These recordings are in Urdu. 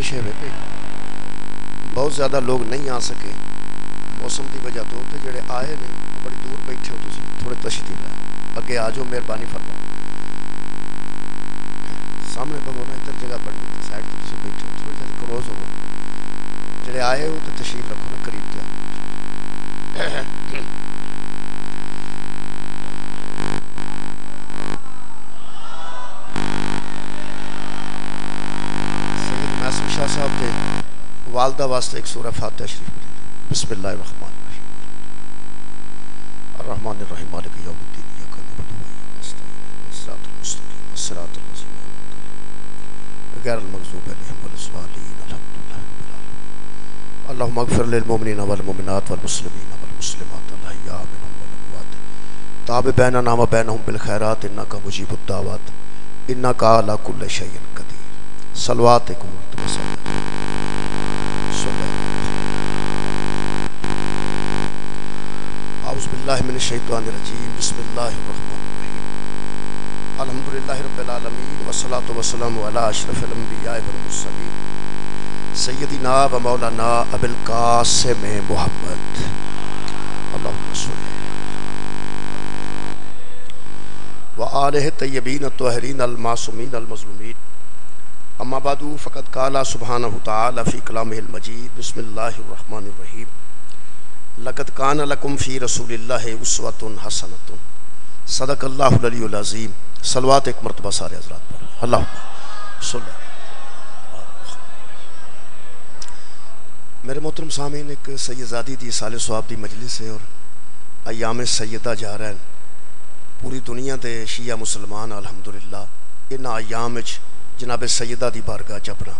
بارش ہے پہ بہت زیادہ لوگ نہیں آ سکے موسم کی وجہ تو جڑے آئے نے بڑی دور بیٹھے ہو تسی تھوڑے تشریف لائے اگے آ جاؤ مہربانی فرماؤ سامنے بگو نا ادھر جگہ بڑھنی تھی سائڈ تو تسی بیٹھے ہو تھوڑی جی کروز ہو جڑے آئے ہو تو تشریف رکھو نا قریب تے سید معصوم شاہ صاحب کے والدہ واسطے ایک سورہ فاتحہ شریف پڑھی بسم اللہ الرحمن الرحیم الرحمن الرحیم مالک یوم الدین ایاک نعبد و ایاک نستعین صراط المستقیم صراط الذین انعمت علیہم غیر المغضوب علیہم ولا الضالین الحمدللہ رب العالمین اللهم اغفر للمؤمنین والمؤمنات والمسلمین والمسلمات الاحیاء منهم والاموات تاب بیننا وبینہم بالخیرات انک مجیب الدعوات انک علی کل شیء قدیر صلوات قبول وسلام اعوذ باللہ من الشیطان الرجیم بسم اللہ الرحمن الرحیم الحمدللہ رب العالمین والصلاة والسلام علی اشرف الانبیاء والمرسلین سیدنا و مولانا ابی القاسم محمد اللہم صلی وآلہ الطیبین الطاہرین المعصومین المظلومین اما بعد فقد قال سبحانہ تعالی فی کلامہ المجید بسم اللہ الرحمن الرحیم لقد کان لکم فی رسول اللہ اسوۃ حسنۃ صدق اللہ العلی العظیم صلوات ایک مرتبہ سارے حضرات پر اللہم صلی میرے محترم سامعین ایک سیدزادی دی سال ثواب دی مجلس ہے اور ایام سیدہ جا رہے ہیں پوری دنیا دے شیعہ مسلمان الحمدللہ ان ایام وچ جناب سیدہ دی بارگاہ جبرا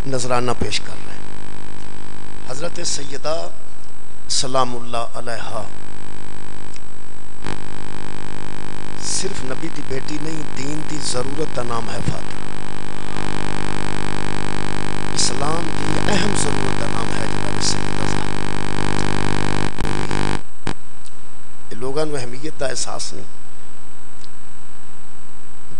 نذرانہ پیش کر رہے ہیں حضرت سیدہ سلام اللہ علیہا صرف نبی دی بیٹی نہیں دین دی ضرورت کا نام ہے فاطمہ اسلام دی اہم ضرورت کا نام ہے جناب سیدہ زہرا لوگوں کو اہمیت دا احساس نہیں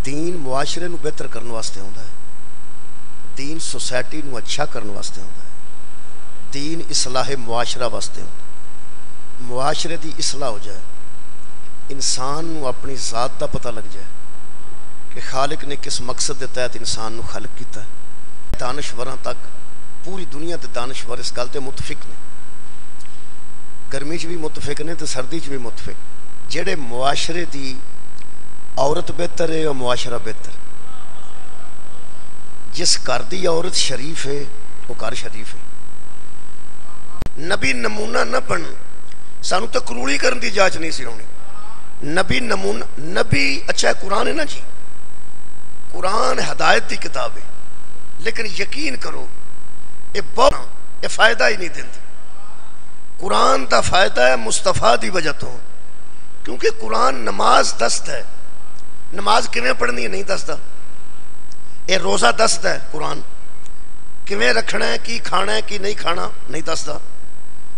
دین معاشرے نو بہتر کرنے واسطے ہوندا ہے دین سوسائٹی نو اچھا کرنے واسطے ہوندا ہے دین اصلاح معاشرہ واسطے ہوندا ہے معاشرے دی اصلاح ہو جائے انسان نو اپنی ذات دا پتہ لگ جائے کہ خالق نے کس مقصد دے تحت انسان نو خلق کیتا ہے دانشوراں تک پوری دنیا تے دانشور اس گل تے متفق نے گرمی چ بھی متفق نے تے سردی چ بھی متفق جڑے معاشرے دی عورت بہتر ہے اور معاشرہ بہتر جس گھر دی عورت شریف ہے وہ گھر شریف ہے نبی نمونہ نہ بن سانو تو کروڑی کرن دی جاچ نہیں سی ہونی نبی نمونہ نبی اچھا ہے قرآن ہے نا جی قرآن ہدایت دی کتاب ہے لیکن یقین کرو یہ فائدہ ہی نہیں دیندی قرآن دا فائدہ ہے مصطفیٰ دی وجہ تو کیونکہ قرآن نماز دست ہے نماز کیویں پڑھنی ہے نہیں دستا یہ روزہ دستا ہے قرآن کیویں رکھنا ہے کی کھانا ہے کی نہیں کھانا نہیں دستا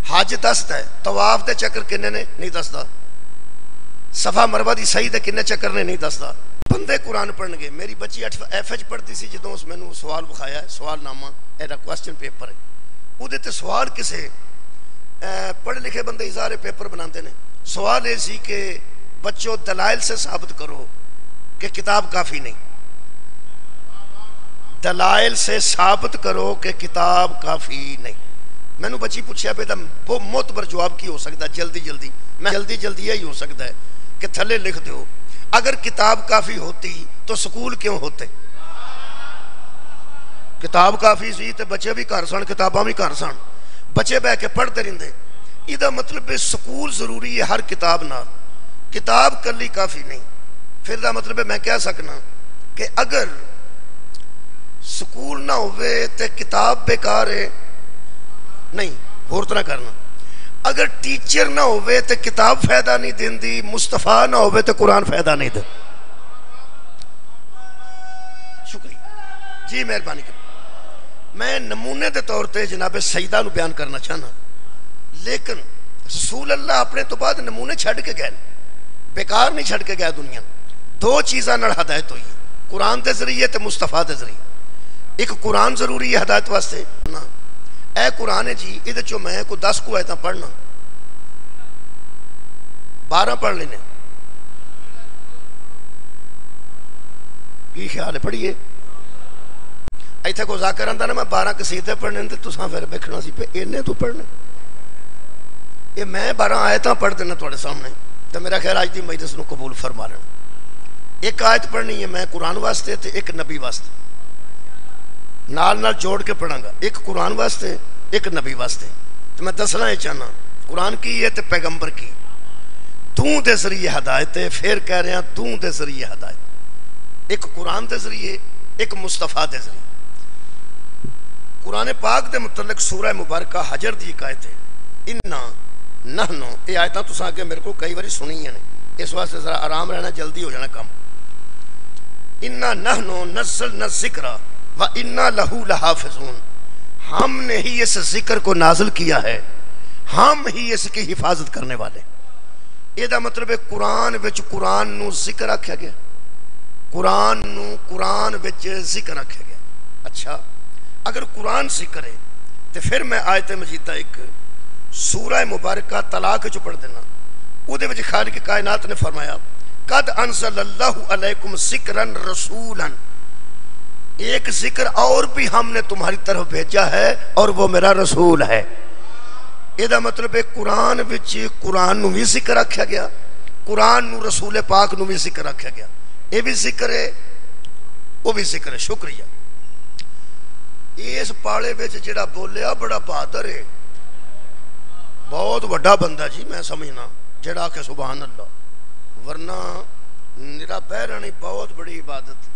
حج دستا ہے طواف دے چکر کنے نے نہیں دستا صفا مروہ دی صحیح دے کنے چکر نے نہیں دستا بندے قرآن پڑھن گے میری بچی ایف ایچ پڑھتی سی جدوں اس میں نے سوال بکھایا ہے سوال نامہ ایڈا کوسچن پیپر ہے وہ دیتے سوال کسے پڑھ لکھے بندے اظہار پیپر بناتے ہیں سوال یہ سی کہ بچوں دلائل سے ثابت کرو کہ کتاب کافی نہیں دلائل سے ثابت کرو کہ کتاب کافی نہیں میں نے بچی پوچھا پہ وہ معتبر جواب کی ہو سکتا ہے جلدی میں جلدی یہی ہو سکتا ہے کہ تھلے لکھ دو اگر کتاب کافی ہوتی تو سکول کیوں ہوتے کتاب کافی سی تے بچے بھی گھر سن کتاباں بھی گھر سن بچے بہ کے پڑھتے رہندے یہ مطلب سکول ضروری ہے ہر کتاب نہ کتاب کلی کافی نہیں پھر دا مطلب ہے میں کہہ سکنا کہ اگر سکول نہ ہوئے تے کتاب بیکار ہے نہیں اور طرح کرنا اگر ٹیچر نہ ہوئے تے کتاب فائدہ نہیں دیندی مصطفیٰ نہ ہوئے تے قرآن فائدہ نہیں دے شکریہ جی مہربانی کریں میں نمونے دے طور تے جناب سیدہ نو بیان کرنا چاہنا لیکن رسول اللہ اپنے تو بعد نمونے چھڑ کے گئے بیکار نہیں چھڑ کے گیا دنیا دو چیزاں نڑ ہدایت ہوئی قرآن دے ذریعے تے مصطفیٰ دے ذریعے ایک قرآن ضروری ہے ہدایت واسطے. اے قرآن ہے جی یہ چو میں کو 10 کو آیتاں پڑھنا 12 پڑھ لینے کی خیال ہے پڑھیے. ایتھے کو ذاکر آندا نا میں 12 قصیدے پڑھنے تے تساں پھر ویکھنا سی پہ اینے تو پڑھنے. یہ میں 12 آیتاں پڑھ دینا تواڈے سامنے تے میرا خیال اج دی مجلس نو قبول فرما لینا. ایک آیت پڑھنی ہے میں قرآن واسطے تے ایک نبی واسطے نال جوڑ کے پڑھاں گا. ایک قرآن واسطے ایک نبی واسطے. تو میں دسنا یہ چاہنا قرآن کی ہے تے پیغمبر کی. دوں دے ذریعے ہدایت ہے. پھر کہہ رہے ہیں دوں دے ذریعے ہدایت. ایک قرآن دے ذریعے ایک مصطفیٰ دے ذریعے. قرآن پاک دے متعلق سورہ مبارکہ حجر دی ایک آیت ہے. انا نحنو یہ آیتاں تساں آگے میرے کو کئی باری سنی ہیں اس واسطے ذرا آرام رہنا جلدی ہو جانا کام. انا نحنو نزلنا الذکر و انا لہو لحافظون. ہم نے ہی اس ذکر کو نازل کیا ہے ہم ہی اس کی حفاظت کرنے والے. یہ دا مطلب ہے قرآن وچ قرآن نو ذکر آکھیا گیا. قرآن نو قرآن وچ ذکر آکھیا گیا. اچھا اگر قرآن ذکر ہے تو پھر میں آیت مجیدہ ایک سورہ مبارکہ طلاق چ پڑھ دینا. او دے وچ خالق کائنات نے فرمایا قد انزل اللہ علیکم ذکرا رسولا. ایک ذکر اور بھی ہم نے تمہاری طرف بھیجا ہے اور وہ میرا رسول ہے. یہ دا مطلب ہے قرآن وچ قرآن نو بھی ذکر رکھا گیا قرآن نو رسول پاک نو بھی ذکر رکھا گیا. یہ بھی ذکر ہے وہ بھی ذکر ہے. شکریہ. اس پاڑے وچ جڑا بولیا بڑا بہادر ہے بہت بڑا بندہ جی میں سمجھنا جڑا کہ سبحان اللہ. ورنہ میرا بہرانی بہت بڑی عبادت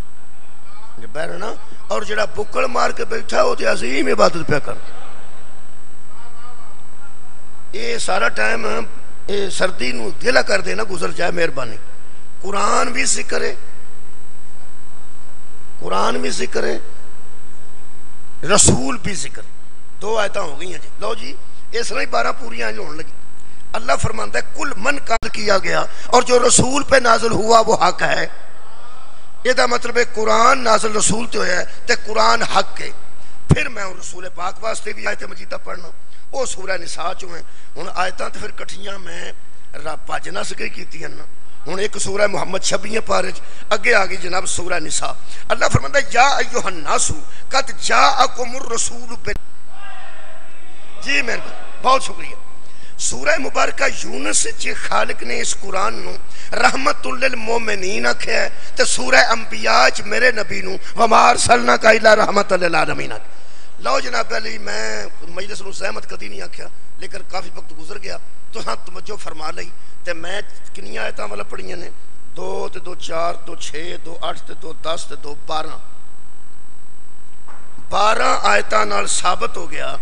بہرنا اور جڑا بکڑ مار کے بیٹھا وہ تو عظیم عبادت پہ کر. یہ سارا ٹائم سردی نو گلا کر دینا گزر جائے مہربانی. قرآن بھی ذکر ہے قرآن بھی ذکر ہے رسول بھی ذکر. 2 آیتاں ہو گئی ہیں جی. لو جی اس طرح 12 پوریاں ہونے لگی. اللہ فرماندا ہے کل من قال کیا گیا اور جو رسول پہ نازل ہوا وہ حق ہے. یہ دا مطلب ہے قرآن نازل رسول تو ہے تے قرآن حق ہے. پھر میں رسول پاک واسطے بھی آیت مجیدہ پڑھنا وہ سورہ نساء چوں ہیں. ہن آیتاں تے پھر کٹھیاں میں بھج نہ سکے کیتیاں نا. ہن ایک سورہ محمد 26 پارے اگے آ گئی جناب سورہ نساء. اللہ فرماندا ہے یا ایھا الناس قد جاءکم الرسول جی مہربانی بہت شکریہ. سورہ مبارکہ یونس چ خالق نے اس قرآن نو رحمت للمومنین آکھیا ہے تے سورہ انبیاء چ میرے نبی نو وما ارسلناک الا رحمت للعالمین. لو جناب علی میں مجلس نو زحمت کدی نہیں آکھیا لیکن کافی وقت گزر گیا تو ہاں توجہ فرما لئی تے میں کنیاں آیتاں والا پڑھیاں نے 2 تے 2 4 2 6 2 8 تے 2 10 تے 2 12 آیتاں نال ثابت ہو گیا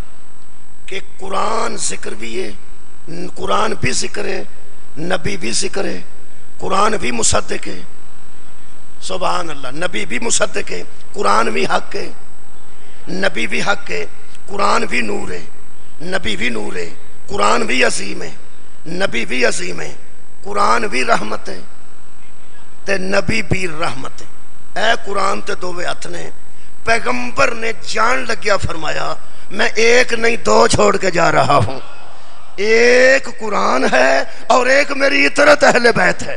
کہ قرآن ذکر بھی ہے قرآن بھی ذکر ہے نبی بھی ذکر ہے قرآن بھی مصدق ہے. سبحان اللہ. نبی بھی مصدق ہے قرآن بھی حق ہے نبی بھی حق ہے قرآن بھی نور ہے نبی بھی نور ہے قرآن بھی عظیم ہے نبی بھی عظیم ہے قرآن بھی رحمت ہے تے نبی بھی رحمت ہے. اے قرآن تے 2 ہاتھ نے. پیغمبر نے جان لگیا فرمایا میں ایک نہیں 2 چھوڑ کے جا رہا ہوں. ایک قرآن ہے اور ایک میری اطرت اہل بیت ہے.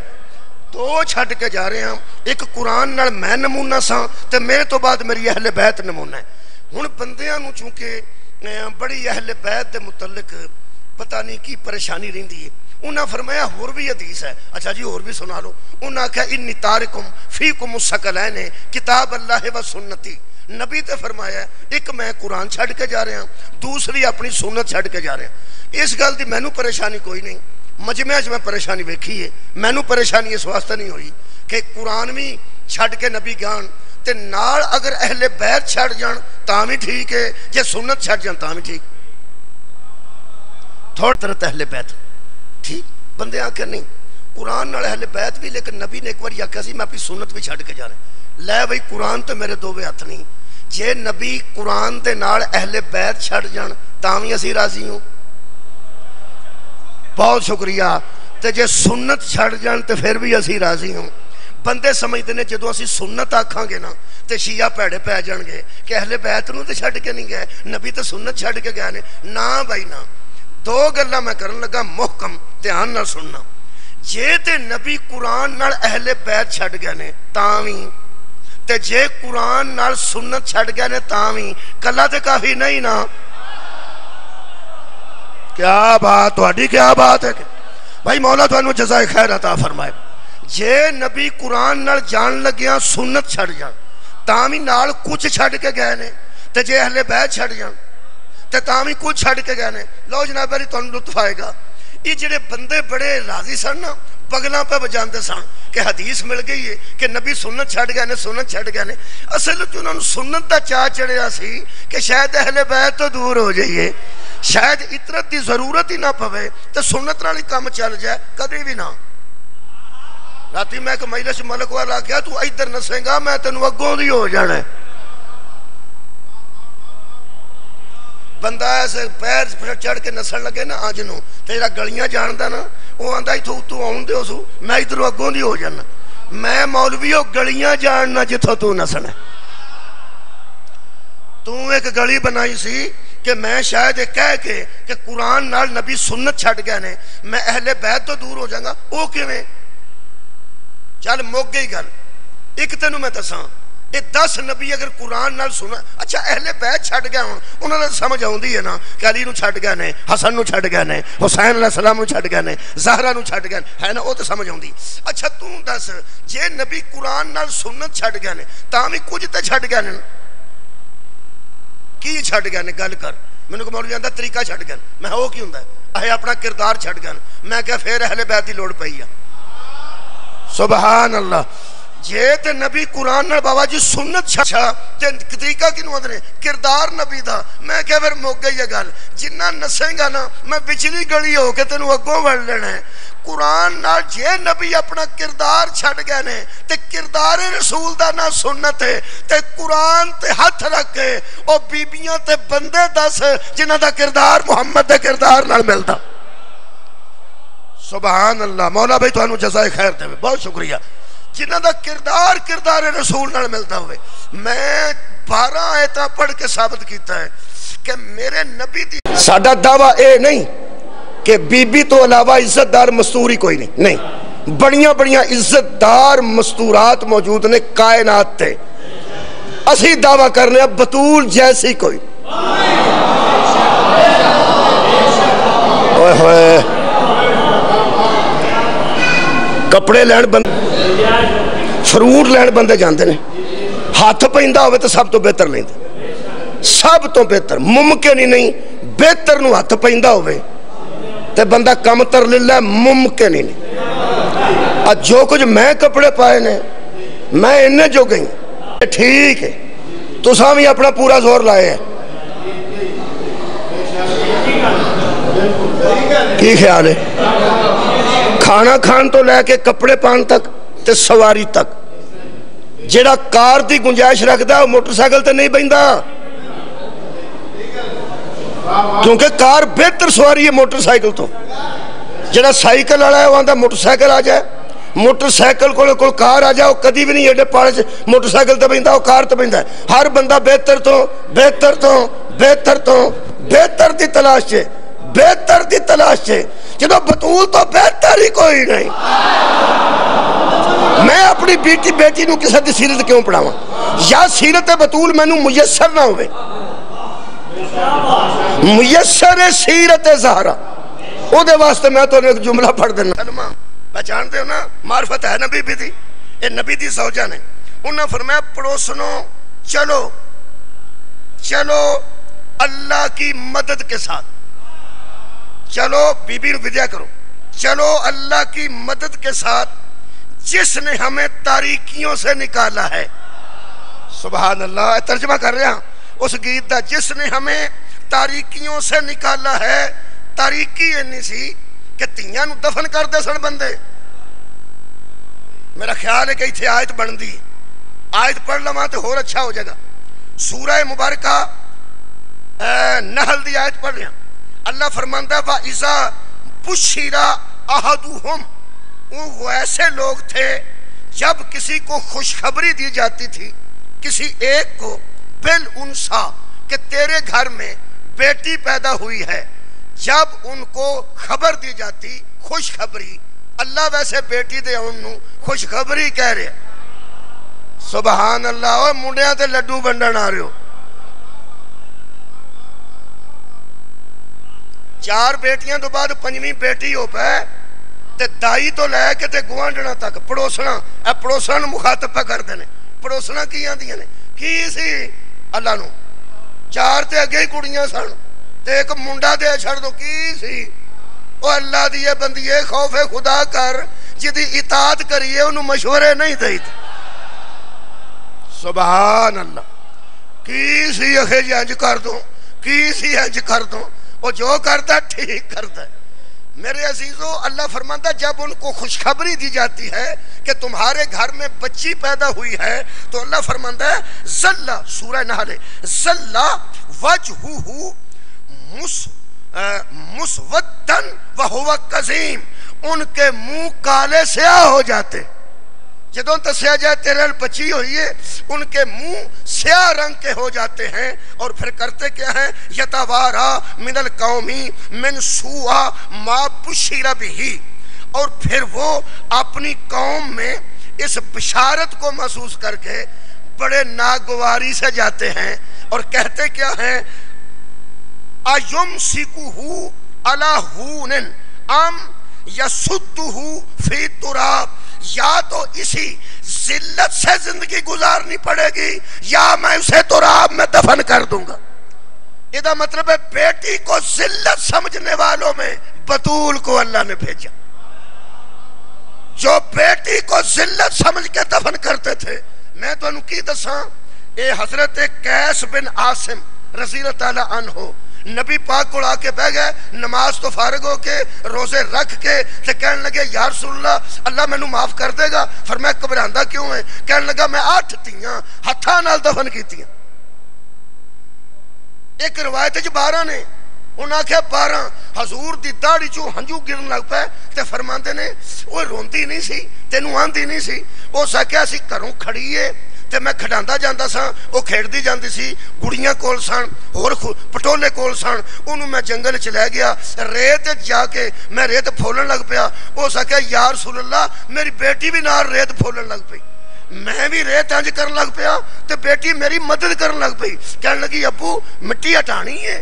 2 چھڈ کے جا رہے ہیں. ایک قرآن نال میں نمونہ ساں تے میرے تو بعد میری اہل بیت نمونہ ہے. ہن بندیاں نو چونکہ بڑی اہل بیت دے متعلق پتہ نہیں کی پریشانی رہندی ہے. انہاں فرمایا اور بھی حدیث ہے. اچھا جی اور بھی سنا لو. انہاں کہا انی تارکم فیکم الثقلین کتاب اللہ و سنتی. نبی تے فرمایا ہے ایک میں قرآن چھڈ کے جا رہا ہوں دوسری اپنی سنت چھڈ کے جا رہا ہوں. اس گل دی مینوں پریشانی کوئی نہیں. مجمع میں پریشانی ویکھی ہے مینوں پریشانی اس واسطے نہیں ہوئی کہ قرآن بھی چھڈ کے نبی گان تے نال اگر اہل بیت چھڈ جان تاں بھی ٹھیک ہے جے سنت چھڈ جان تاں بھی ٹھیک. تھوڑی طرح اہل بیت ٹھیک. بندے آکھے نہیں قرآن نال اہل بیت بھی لیکن نبی نے ایک بار آکھیا سی میں اپنی سنت بھی چھڈ کے جا رہا. لے بھئی قرآن تو میرے 2 ہاتھ نہیں. جے نبی قرآن دے نال اہل بیت چھڈ جان تاں بھی اسی راضی ہوں. بہت شکریہ. تے جے سنت چھڑ جان تے پھر بھی اسی راضی ہوں. بندے سمجھتے ہیں جدو اسی سنت آکھاں گے نا تے شیعہ پیڑے پہ جان گے کہ اہل بیت نو تے چھڈ کے نہیں گئے، نبی تے سنت چھڈ کے گئے نے. نا بھائی نا، دو گلاں میں کرن لگا محکم دھیان نال سننا. جے تے نبی قرآن نال اہل بیت چھڈ گئے نے تاں وی، تے جے قرآن نال سنت چھڈ گئے نے تاں وی، کلا تے کافی نہیں نا. کیا بات تہاڈی، کیا بات ہے کہ بھائی مولا تانوں جزائے خیر عطا فرمائے. جے نبی قرآن نال جان لگیاں سنت چھڑ جان تاں بھی نال کچھ چھڑ کے گئے نے، تے جے اہل بیت چھڑ جان تے تاں بھی کچھ چھڑ کے گئے نے. لو جناب علی تانوں لطف آئے گا. یہ جڑے بندے بڑے راضی سن نا، بگلاں پہ بجاندے سن کہ حدیث مل گئی ہے کہ نبی سنت چھڑ گئے نے، سنت چھڑ گئے نے. اصل وچ انہاں نوں سنت دا چاہ چڑھیا سی کہ شاید اہل بیت تو دور ہو جائیے، شاید اطرت دی ضرورت ہی نہ پوے تے سنت نال ہی کام چل جائے. کدی بھی نہ. راتی میں ایک مجلس ملک والا کیا تو ادھر نسیں گا میں تینوں اگوں دی ہو جانا ہے. بندہ ایسے پیر چڑھ کے نسن لگے نا اج نو تے جڑا گلیاں جاندا نا وہ آندا ایتھوں تو آون دیو سو میں ادھروں اگوں دی ہو جانا. میں مولوی او گلیاں جاننا جتھوں تو نسنا. تو ایک گلی بنائی سی کہ میں شاید یہ کہہ کے کہ قرآن نال نبی سنت چھڈ گئے نے میں اہل بیت تو دور ہو جاؤں گا. او کیویں؟ چل مک گئی گل. ایک تینوں میں دساں، یہ 10 نبی اگر قرآن نال سنا، اچھا اہل بیت چھڈ گئے ہون انہاں نے سمجھ آوندی ہے نا کہ علی نو چھڈ گئے نے، حسن نو چھڈ گئے نے، حسین علیہ السلام نو چھڈ گئے نے، زہرا نو چھڈ گئے ہے نا، وہ تو سمجھ آوندی. اچھا تو دس جے نبی قرآن نال سنت چھڈ گئے نے تاں وی کچھ تے چھڈ گئے نے. کی چھڈ گئے نے؟ گل کر. مینوں کو مولوی آندا طریقہ چھڈ گئے. میں او کی ہوندا ہے؟ اپنا کردار چھڈ گئے. میں کہ پھر اہل بیت دی لوڑ پئی ہے. سبحان اللہ. جے تے نبی قرآن نال بابا جی سنت چھا تے طریقہ کینوں آندے نے؟ کردار نبی دا. میں کہ پھر مک گئی ہے گل. جنہ نسیں گا نا میں پچھلی گلی ہو کے تینوں اگوں وڑ لینا ہے. قرآن نال جے نبی اپنا کردار چھڈ گئے نے تے کردار رسول دا نہ سنت ہے تے قرآن تے ہاتھ رکھ کے او بیبیاں تے بندے دس جنہ دا کردار محمد دے کردار نال ملدا. سبحان اللہ. مولا بھائی تانوں جزائے خیر دے، بہت شکریہ. جنہ دا کردار رسول نال ملدا ہوئے. میں 12 آیتاں پڑھ کے ثابت کیتا ہے کہ میرے نبی دی. ساڈا دعویٰ اے نہیں کہ بی بی تو علاوہ عزت دار مستوری کوئی نہیں. بڑیاں بڑیاں عزت دار مستورات موجود نے کائنات تے. اسی دعویٰ کرنے اب بطول جیسی کوئی. اوئے ہوئے کپڑے لین بندے، فروٹ لین بندے جاندے نے، ہاتھ پیندا ہوئے تو سب تو بہتر لیندے. سب تو بہتر ممکن ہی نہیں بہتر نو ہاتھ پیندا ہوئے تے بندہ کم تر للہ ممکن ہی نہیں. جو کچھ میں کپڑے پائے نے میں انہیں جو گئی ٹھیک ہے. تساں بھی اپنا پورا زور لائے ہیں. کی خیال ہے؟ کھانا کھان تو لے کے کپڑے پان تک تے سواری تک. جیڑا کار دی گنجائش رکھدا وہ موٹر سائیکل تے نہیں بیندا، کیونکہ کار بہتر سواری ہے موٹر سائیکل تو. جیڑا سائیکل والا ہے وہ آندا موٹر سائیکل آ جائے، موٹر سائیکل کو کار آ جائے. وہ کدی بھی نہیں ایڈے پاڑے موٹر سائیکل تے بیندا، وہ کار تے بیندا. ہر بندہ بہتر تو بہتر تو بہتر تو بہتر دی تلاش ہے، بہتر دی تلاش ہے. جدو بطول تو بہتر ہی کوئی نہیں. میں اپنی بیٹی نو کسی دی سیرت کیوں پڑھاواں؟ یا سیرت بطول مینوں میسر نہ ہوئے. میسر سیرت زہرا او دے واسطے میں تو ایک جملہ پڑھ دینا. پہچانتے ہو نا؟ معرفت ہے نبی بھی تھی. یہ نبی دی زوجہ نے انہوں نے فرمایا پڑوسنوں چلو چلو اللہ کی مدد کے ساتھ چلو. بی بی ودیا کرو. چلو اللہ کی مدد کے ساتھ جس نے ہمیں تاریکیوں سے نکالا ہے. سبحان اللہ. ترجمہ کر رہا اس گیت دا. جس نے ہمیں تاریکیوں سے نکالا ہے. تاریکی اینی سی کہ تیاں نو دفن کر دے سن بندے. میرا خیال ہے کہ اتھے آیت بن دی. آیت پڑھ لواں تے اور اچھا ہو جائے گا. سورہ مبارکہ نحل دی آیت پڑھ رہے ہیں. اللہ فرماندا وَإِذَا بُشِّرَ أَحَدُهُمْ. وہ ایسے لوگ تھے جب کسی کو خوشخبری دی جاتی تھی کسی ایک کو بالانسا کہ تیرے گھر میں بیٹی پیدا ہوئی ہے، جب ان کو خبر دی جاتی خوشخبری، اللہ ویسے بیٹی دے انہوں خوشخبری کہہ رہے، سبحان اللہ، اور منڈیاں تے لڈو بنڈن آ رہے ہو، 4 بیٹیاں تو بعد 5ویں بیٹی ہو پہ تے دائی تو لے کے تے گوانڈنا تک پڑوسنا، اے پڑوسنا نو مخاطب پہ کر دینے، پڑوسنا کی آندیاں نے کی سی اللہ نو، 4 تے اگے ہی کڑیاں سن تے ایک منڈا دے چھڑ دو کی سی، او اللہ دیئے بندیے خوف خدا کر جدی اطاعت کریے انہوں مشورے نہیں دئی تھے، سبحان اللہ، کی سی اخے جی انج کر دوں، کی سی انج کر دوں، وہ جو کرتا ٹھیک کرتا ہے۔ میرے عزیزو، اللہ فرماتا جب ان کو خوشخبری دی جاتی ہے کہ تمہارے گھر میں بچی پیدا ہوئی ہے تو اللہ فرماتا ہے ظلّا، سورہ نحل، ظلّا وجہہ مسودًا وہو کظیم، ان کے منہ کالے سیاہ ہو جاتے، جدوں تسیا جائے تیرے بچی ہوئی ہے ان کے منہ سیاہ رنگ کے ہو جاتے ہیں، اور پھر کرتے کیا ہیں یتوارا من القومی من سوء ما بشر بہ، اور پھر وہ اپنی قوم میں اس بشارت کو محسوس کر کے بڑے ناگواری سے جاتے ہیں اور کہتے کیا ہیں ایمسکہ علی ہون ام یسدہ فی تراب، یا تو اسی ذلت سے زندگی گزارنی پڑے گی یا میں اسے تراب میں دفن کر دوں گا۔ یہ مطلب ہے بیٹی کو ذلت سمجھنے والوں میں بطول کو اللہ نے بھیجا، جو بیٹی کو ذلت سمجھ کے دفن کرتے تھے۔ میں تو انہوں کی دساں، اے حضرت قیس بن عاصم رضی اللہ تعالیٰ عنہ نبی پاک کو آ کے بہ گئے، نماز تو فارغ ہو کے روزے رکھ کے تے کہنے لگے یا رسول اللہ، اللہ میں نو معاف کر دے گا؟ فرمایا گھبراندا کیوں ہے؟ کہنے لگا میں 8 تیاں ہتھاں نال دفن کیتیاں، ایک روایت وچ 12 نے، انہاں آکھیا 12، حضور دی داڑھی چوں ہنجو گرن لگ پے تے فرماندے نے اوے روندی نہیں سی، تینوں آندی نہیں سی، او سکیا سی گھروں کھڑیے تے میں کھڈاندا جاندا ساں، وہ کھیڑدی جاندی سی، گڑیاں کول سن، اور پٹولے کول سن، انہوں میں جنگل چ لے گیا، ریت جا کے میں ریت پھولن لگ پیا، وہ سکیا یا رسول اللہ میری بیٹی بھی نال ریت پھولن لگ پئی، میں بھی ریت انج کرن لگ پیا تے بیٹی میری مدد کرن لگ پئی، کہنے لگی ابو مٹی ہٹانی ہے،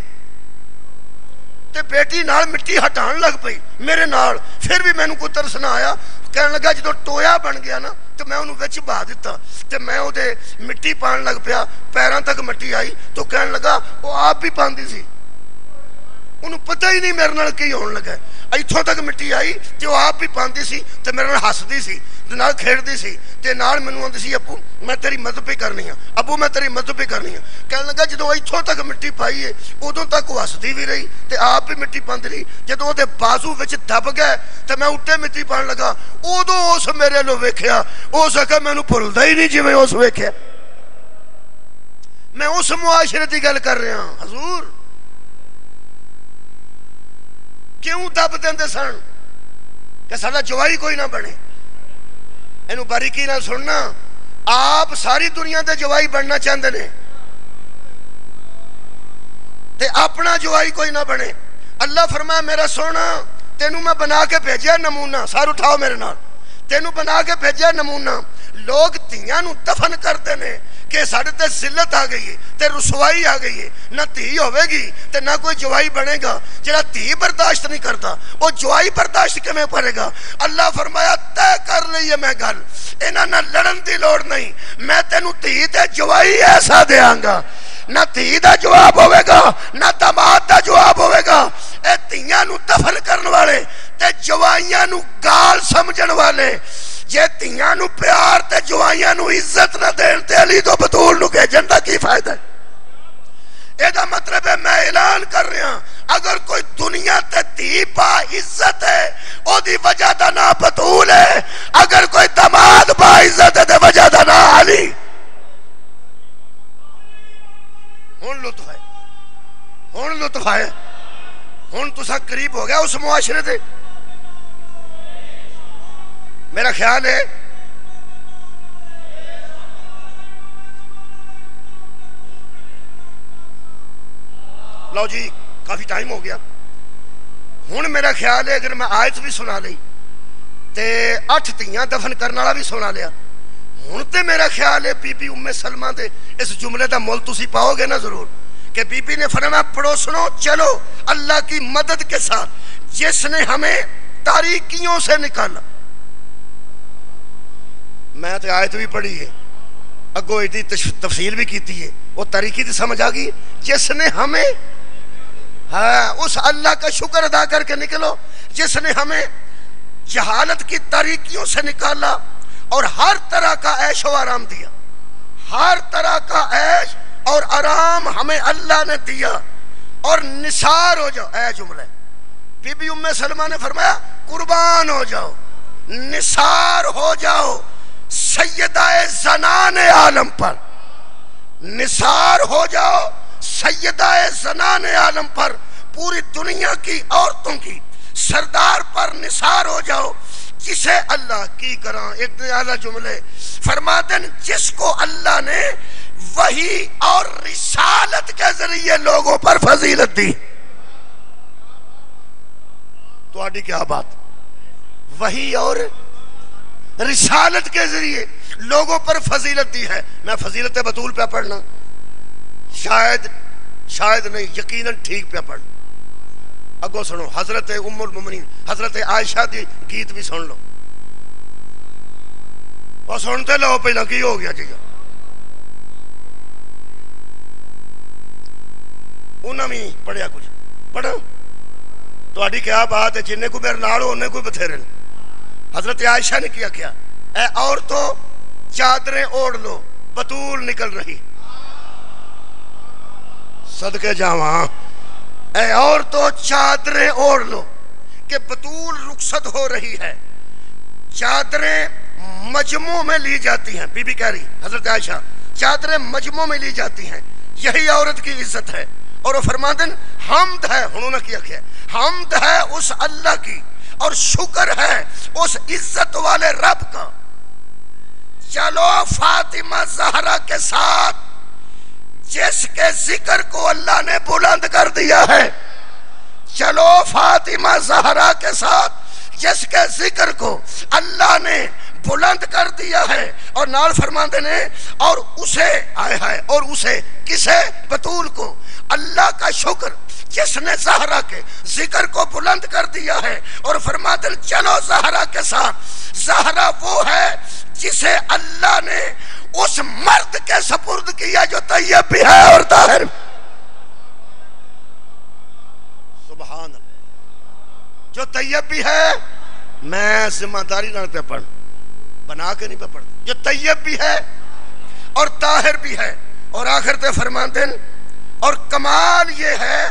تے بیٹی نال مٹی ہٹان لگ پئی میرے نال، پھر بھی مینوں کوئی ترس نہ آیا، کہنے لگا جدوں ٹویا بن گیا نا تو میں انہوں وچ بہا دیتا تے میں او دے مٹی پان لگ پیا، پیراں تک مٹی آئی تو کہنے لگا وہ آپ بھی پاندی سی، انہوں پتہ ہی نہیں میرے نال کی ہون لگا، ایتھوں تک مٹی آئی تے وہ آپ بھی پاندی سی تے میرے نال ہسدی سی تے نال کھیڑدی سی تے نال مینوں آندی سی ابو میں تیری مدد پہ کرنی ہاں، ابو میں تیری مدد پہ کرنی ہاں، کہنے لگا جدوں ایتھوں تک مٹی پائی ہے ادوں تک وہ ہسدی بھی رہی تے آپ بھی مٹی پاندی رہی، جدوں وہ دے بازو وچ دب گئے تے میں اٹھے مٹی پان لگا، ادوں اس میرے لو ویکھیا، او سکا مینوں بھولدا ہی نہیں جویں اس ویکھیا۔ میں اس معاشرے دی گل کر رہا ہوں، حضور کیوں دب دیندے سن کہ ساڈا جوائی کوئی نہ بنے؟ اینو باریکی نہ سننا، آپ ساری دنیا دے جوائی بننا چاہتے ہیں تے اپنا جوائی کوئی نہ بنے۔ اللہ فرمایا میرا سونا تینوں میں بنا کے بھیجیا نمونہ، سار اٹھاؤ میرے نال، تینوں بنا کے بھیجیا نمونہ۔ لوگ تیاں نو دفن کرتے ہیں کہ ساڈے تے ذلت آ گئی ہے تے رسوائی آ گئی ہے، نہ تھی ہوے گی تے نہ کوئی جوائی بنے گا، جڑا تھی برداشت نہیں کرتا وہ جوائی برداشت کیویں کرے گا؟ اللہ فرمایا طے کر لئیے میں گل، انہاں نہ لڑن دی لوڑ نہیں، میں تینوں تھی تے جوائی ایسا دیاں گا، نہ تھی دا جواب ہوئے گا نہ داماد دا جواب ہوئے گا۔ اے تیاں نو دفن کرن والے تے جوائیاں نو گال سمجھن والے، جے تیاں نو پیار تے جوائیاں نو عزت نہ دین تے علی تو بطول نو بھیجن دا کی فائدہ ہے؟ اے دا مطلب ہے میں اعلان کر رہا ہوں اگر کوئی دنیا تے دی با عزت ہے او دی وجہ دا نا بطول ہے، اگر کوئی داماد با عزت ہے تے وجہ دا نا علی۔ ہن لطف ہے، ہن لطف ہے، ہن تسا قریب ہو گیا اس معاشرے دے۔ میرا خیال ہے لو جی کافی ٹائم ہو گیا ہوں میرا خیال ہے اگر میں آیت بھی سنا لی تے 8 تیاں دفن کرنے والا بھی سنا لیا ہوں تے میرا خیال ہے بی بی ام سلمہ دے اس جملے دا مول تسی پاؤ گے نا ضرور کہ بی بی نے فرمایا پڑوسنوں چلو اللہ کی مدد کے ساتھ جس نے ہمیں تاریکیوں سے نکالا. میں تو آیت بھی پڑھی ہے اگو ایڈی تفصیل بھی کیتی ہے وہ تاریکی تو سمجھ آ گئی جس نے ہمیں اس اللہ کا شکر ادا کر کے نکلو جس نے ہمیں جہالت کی تاریکیوں سے نکالا اور ہر طرح کا عیش و آرام دیا. ہر طرح کا عیش اور آرام ہمیں اللہ نے دیا اور نثار ہو جاؤ. اے جملہ بی بی ام سلمہ نے فرمایا قربان ہو جاؤ نثار ہو جاؤ سیدہ زنان عالم پر. نثار ہو جاؤ سیدہ زنان عالم پر پوری دنیا کی عورتوں کی سردار پر نثار ہو جاؤ جسے اللہ کی کراں. ایک اعلیٰ جملے فرماتے ہیں جس کو اللہ نے وحی اور رسالت کے ذریعے لوگوں پر فضیلت دی. تو آڈی کیا بات وحی اور رسالت کے ذریعے لوگوں پر فضیلت دی ہے. میں فضیلت بطول پہ پڑھنا شاید نہیں یقیناً ٹھیک پہ پڑھنا. اگو سنو حضرت ام المومنین حضرت عائشہ دی گیت بھی سن لو اور سنتے لو پہلا کی ہو گیا جی انہوں نے پڑھیا کچھ پڑھا تو آڈی کیا بات ہے جنہیں کو میرے نالو انہیں کو بتھیرے. حضرت عائشہ نے کیا اے عورتوں چادریں اوڑھ لو بطول نکل رہی. صدقے جاواں اے عورتوں چادریں اوڑھ لو کہ بطول رخصت ہو رہی ہے. چادریں مجموع میں لی جاتی ہیں. بی بی کہہ رہی حضرت عائشہ چادریں مجموع میں لی جاتی ہیں یہی عورت کی عزت ہے. اور وہ فرماتے ہیں حمد ہے انہوں نے کیا حمد ہے اس اللہ کی اور شکر ہے اس عزت والے رب کا. چلو فاطمہ زہرا کے ساتھ جس کے ذکر کو اللہ نے بلند کر دیا ہے. چلو فاطمہ زہرا کے ساتھ جس کے ذکر کو اللہ نے بلند کر دیا ہے. اور نال فرماتے ہیں اور اسے اور اسے کسے بطول کو اللہ کا شکر جس نے زہرا کے ذکر کو بلند کر دیا ہے. اور فرماتے ہیں چلو زہرا کے ساتھ. زہرا وہ ہے جسے اللہ نے اس مرد کے سپرد کیا جو طیب بھی ہے اور طاہر. سبحان اللہ جو طیب بھی ہے. میں ذمہ داری نہ پہ پڑھ بنا کے نہیں پہ پڑھ جو طیب بھی ہے اور طاہر بھی ہے. اور آخر تے فرماتے ہیں اور کمال یہ ہے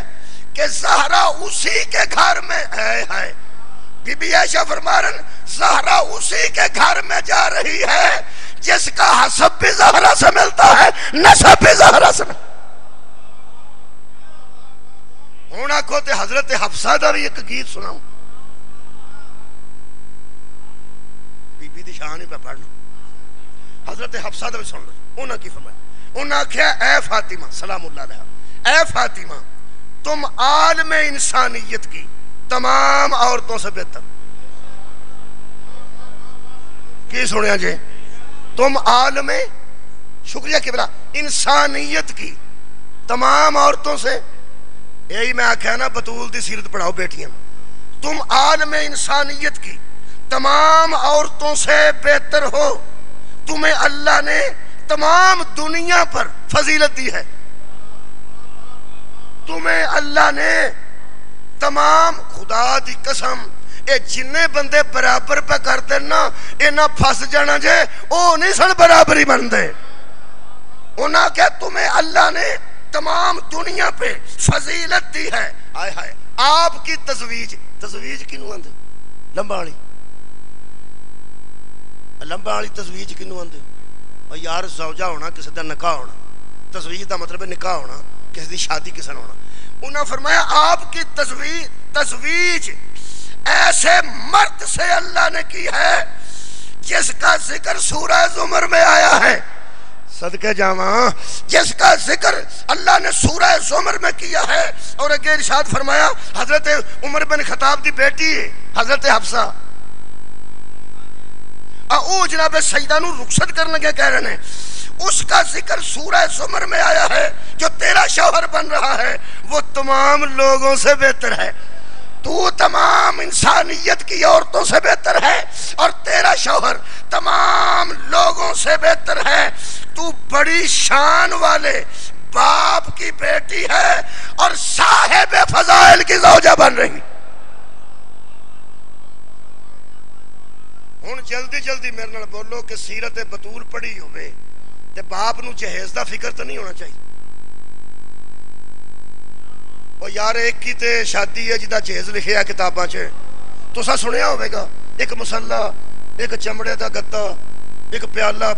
کہ زہرا اسی کے گھر میں ہے. بی بی عائشہ فرما رہے زہرا اسی کے گھر میں جا رہی ہے جس کا حسب بھی زہرا سے ملتا ہے نسب بھی زہرا سے. ہوں آکھو تے حضرت حفصہ دا بھی ایک گیت سناؤں. بی بی دی شان ہی پہ پڑھنا. حضرت حفصہ دا بھی سن لو. انہاں کی فرمایا انہاں کہا اے فاطمہ سلام اللہ علیہ اے فاطمہ تم عالم انسانیت کی تمام عورتوں سے بہتر. کی سنیا جی تم عالم شکریہ قبلہ انسانیت کی تمام عورتوں سے. یہی میں آکھا نا بطول دی سیرت پڑھاؤ بیٹیاں. تم عالم انسانیت کی تمام عورتوں سے بہتر ہو. تمہیں اللہ نے تمام دنیا پر فضیلت دی ہے. تمہیں اللہ نے تمام خدا دی قسم اے جننے بندے برابر پہ کرتے نا اینا پھس جانا جے او نہیں سن برابری بندے. انہاں کہ تمہیں اللہ نے تمام دنیا پہ فضیلت دی ہے. آئے ہائے آپ کی تزویج کنو آندے لمبا والی تزویج کنو آندے اور یار زوجہ ہونا کسی دا نکاح ہونا. تزویج دا مطلب ہے نکاح ہونا کسی دی شادی کسی ہونا. انہوں نے فرمایا آپ کی تزویج ایسے مرد سے اللہ نے کی ہے جس کا ذکر سورہ زمر میں آیا ہے. صدقے جاواں جس کا ذکر اللہ نے سورہ زمر میں کیا ہے، اور اگے ارشاد فرمایا حضرت عمر بن خطاب دی بیٹی حضرت حفصہ او جناب سیدہ نو رخصت کرنے کے کہہ رہے ہیں، اس کا ذکر سورہ زمر میں آیا ہے، جو تیرا شوہر بن رہا ہے وہ تمام لوگوں سے بہتر ہے، تو تمام انسانیت کی عورتوں سے بہتر ہے، اور تیرا شوہر تمام لوگوں سے بہتر ہے، تو بڑی شان والے باپ کی بیٹی ہے اور صاحب فضائل کی زوجہ بن رہی۔ ہن جلدی جلدی میرے نال بولو کہ سیرت بطول پڑھی ہوئے تے باپ نو جہیز دا فکر تو نہیں ہونا چاہیے۔ اور یار ایک کی تے شادی ہے جدا جہیز لکھے ہے کتاباں چ، تسا سنیا ہوئے گا، ایک مسلح، ایک چمڑے دا گدا، ایک پیالہ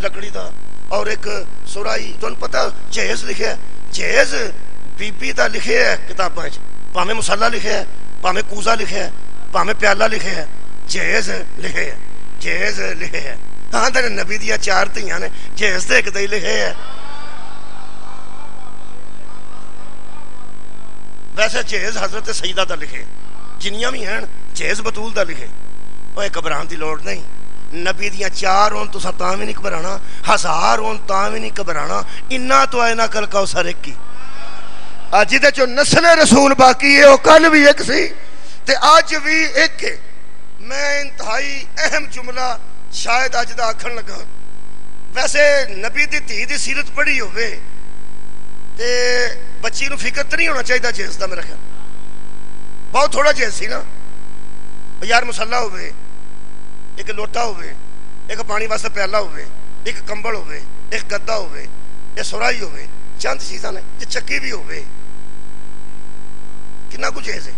لکڑی دا، اور ایک سرائی۔ تمہیں پتہ جہیز لکھے ہے، جہیز بی بی دا لکھے ہے کتاباں چ، پاویں مسلح لکھے ہے، پاویں کوزہ لکھے ہے، پاویں پیالہ لکھے ہے، جہیز لکھے ہے، جہیز لکھے ہے۔ ہاں تے نبی دیا 4 دھیاں نے، جہیز تے ایک دے لکھے ہے۔ ویسے جہیز حضرت سیدہ دا لکھے، جنیاں بھی ہیں جہیز بطول دا لکھے۔ اوے گھبران دی لوڑ نہیں، نبی دیاں 4 ہون تساں تاں وی نہیں گھبرانا، 1000 ہون تاں وی نہیں گھبرانا، انا تو اینا کل کوثر ایک کی۔ اج دے جو نسل رسول باقی ہے وہ کل بھی ایک سی تے اج بھی ایک ہے۔ میں انتہائی اہم جملہ شاید اج دا آکھن لگا، ویسے نبی دی دھی دی سیرت پڑھی ہوئے تے بچی نو فکر تو نہیں ہونا چاہیے جہیز دا، میرا خیال بہت تھوڑا جہیز سی نا یار، مسلح ہوئے، ایک لوٹا ہوئے، ایک پانی واسطے پیالہ ہوئے، ایک کمبل ہوئے، ایک گدا ہوئے، ایک سرائی ہوئے، چند چیزاں نے، ایک چکی بھی ہوئے، کتنا کچھ جہیز ہے۔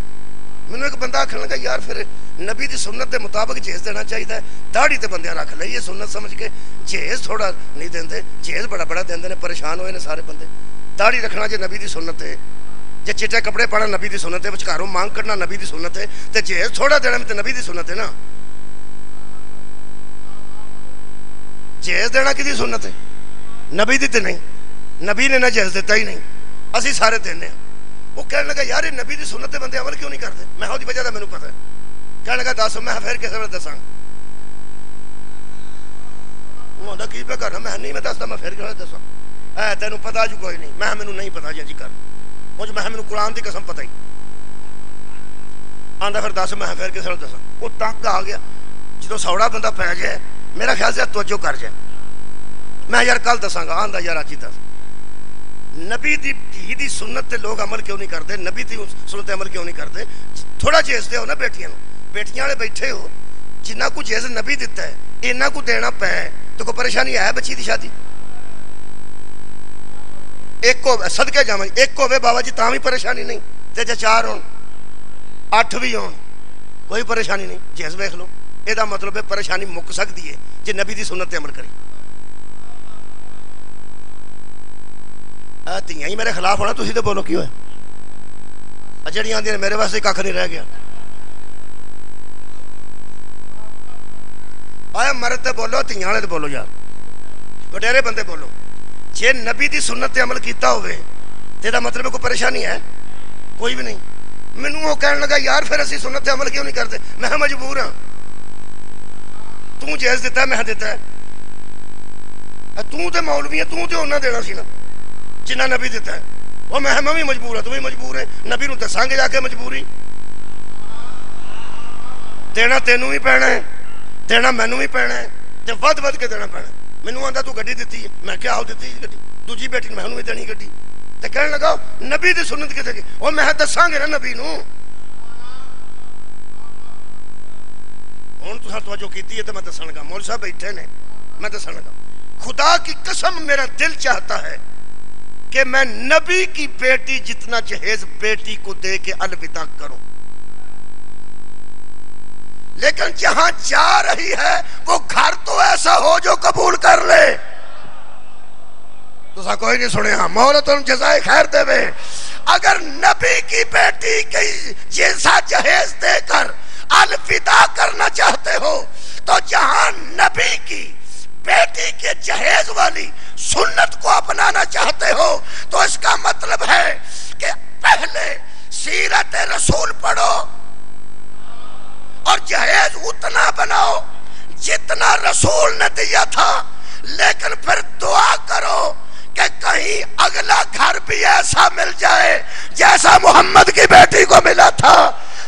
مینوں ایک بندہ آکھن لگا یار پھر نبی دی سنت دے مطابق جہیز دینا چاہیے، داڑھی تے بندے رکھ لئی یہ سنت سمجھ کے، جہیز تھوڑا نہیں دیندے، جہیز بڑا بڑا دیندے نے، پریشان ہوئے نے سارے بندے۔ داڑھی رکھنا جے نبی دی سنت ہے، جے چٹے کپڑے پانا نبی دی سنت ہے، وچکاروں مانگ کرنا نبی دی سنت ہے، تے جہیز تھوڑا دینا تے نبی دی سنت ہے نا۔ جہیز دینا کدی سنت ہے؟ نبی دی تے نہیں، نبی نے نہ جہیز دیتا ہی نہیں، اسی سارے دینے ہیں۔ وہ کہنے لگا یار یہ نبی دی سنت بندے عمل کیوں نہیں کرتے؟ میں دی وجہ دا مینوں پتہ ہے۔ کہنے لگا دس، میں پھر کسے ویلے دساں؟ انہاں کی پہ کرنا، میں نہیں میں دسدا، میں پھر کسے دساں؟ اے تینوں پتہ جو کوئی نہیں، میں مینوں نہیں پتہ جی کر مجھ میں مینوں قرآن دی قسم پتہ ہی آندا، پھر دس میں پھر کسے ویلے دساں؟ وہ تنگ آ گیا، جدوں سوڑا بندہ پی جائے میرا خیال سے توجہ کر جائے، میں یار کل دساں گا، آندا یار اج ہی دس۔ نبی دی دھی دی سنت تے لوگ عمل کیوں نہیں کرتے؟ نبی دی سنت عمل کیوں نہیں کرتے؟ تھوڑا جہیز دے ہو نا بیٹیاں نو، بیٹیاں والے بیٹھے ہو، جنہ کو جہیز نبی دیتا ہے اینا کو دینا پے تو کوئی پریشانی ہے بچی دی شادی؟ ایک کو صدقے جاواں ایک ہوے بابا جی تاں بھی پریشانی نہیں، تے جے 4 ہون 8 بھی ہون کوئی پریشانی نہیں۔ جہیز ویکھ لو، اے دا مطلب ہے پریشانی مک سکتی ہے جے نبی دی سنت تے عمل کری۔ دھیاں ہی میرے خلاف ہونا، تسی تے بولو کی ہوئے؟ جڑیاں آندیاں میرے واسطے ککھ نہیں رہ گیا۔ آیا مرد تے بولو، دھیاں والے تے بولو، یار وڈیرے بندے بولو۔ جے نبی دی سنت تے عمل کیتا ہوئے تے دا مطلب کوئی پریشانی ہے؟ کوئی بھی نہیں۔ مینوں وہ کہنے لگا یار پھر اسی سنت تے عمل کیوں نہیں کرتے؟ میں مجبور ہاں، تو جہیز دیتا ہے میں دیتا ہے، تو تے مولوی ہے، تو تے انہاں دینا سی نا جنہ نبی دیتا ہے۔ وہ میں بھی مجبور ہوں، تو بھی مجبور ہے، نبی نو دساں گے جا کے مجبوری دینا، تینوں بھی پینا ہے دینا، مینوں بھی پینا ہے، تے ود ود کے دینا پینا۔ مینوں آندا تو گڈی دتی ہے، میں کیا آؤ دتی گڈی، دوجی بیٹی مینوں بھی دینی گڈی، تے کہنے لگا نبی دی سنت کتے گئی؟ وہ میں دساں گے نا نبی نو۔ ہن تساں توجہ کیتی ہے تے میں دسن لگا، مولوی صاحب بیٹھے نے، میں دسن لگا خدا کی قسم میرا دل چاہتا ہے کہ میں نبی کی بیٹی جتنا جہیز بیٹی کو دے کے الوداع کروں، لیکن جہاں جا رہی ہے وہ گھر تو ایسا ہو جو قبول کر لے۔ تو سا کوئی نہیں سنے، ہاں مولا تم جزائے خیر دے وے۔ اگر نبی کی بیٹی کی جیسا جہیز دے کر الوداع کرنا چاہتے ہو تو جہاں نبی کی بیٹی کے جہیز والی سنت کو اپنانا چاہتے ہو تو اس کا مطلب ہے کہ پہلے سیرت رسول پڑھو اور جہیز اتنا بناؤ جتنا رسول نے دیا تھا، لیکن پھر دعا کرو کہ کہیں اگلا گھر بھی ایسا مل جائے جیسا محمد کی بیٹی کو ملا تھا،